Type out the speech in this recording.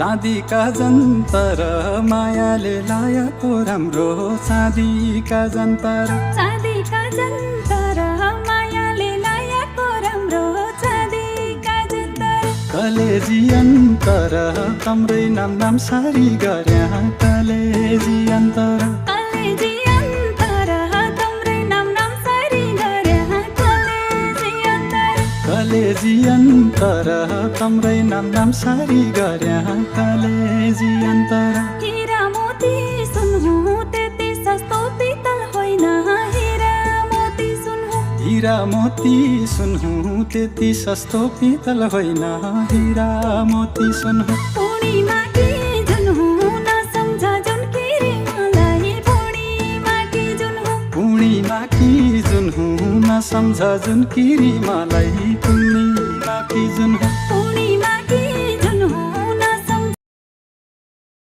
चाँदीका जन्तर मायाले लाएको राम्रो चाँदीका जन्तर चाँदीका जन्तर मायाले लाएको राम्रो चाँदीका जन्तर कलेजी अन्तर तम्रै नाम नाम सारी गर्या कलेजी अन्तर कलेजी अन्तर तम्रै नाम नाम सारी गर्या कलेजी अन्तर कलेजी अन्तर तम्रै नाम नाम सारी गर्या कलेजी अन्तर हीरा मोती सुन हो त्यति सस्तो पितल होइन हीरा मोती सुन हो हीरा मोती सुन हुँ त्यति सस्तो पितल होइन हीरा मोती सुन हुँ पूर्णिमा की जुन हो नसम्झ जुन किरी मलाई पूर्णिमा की जुन हो पूर्णिमा की जुन हुँ नसम्झ जुन किरी मलाई पूर्णिमा की जुन हुँ पूर्णिमा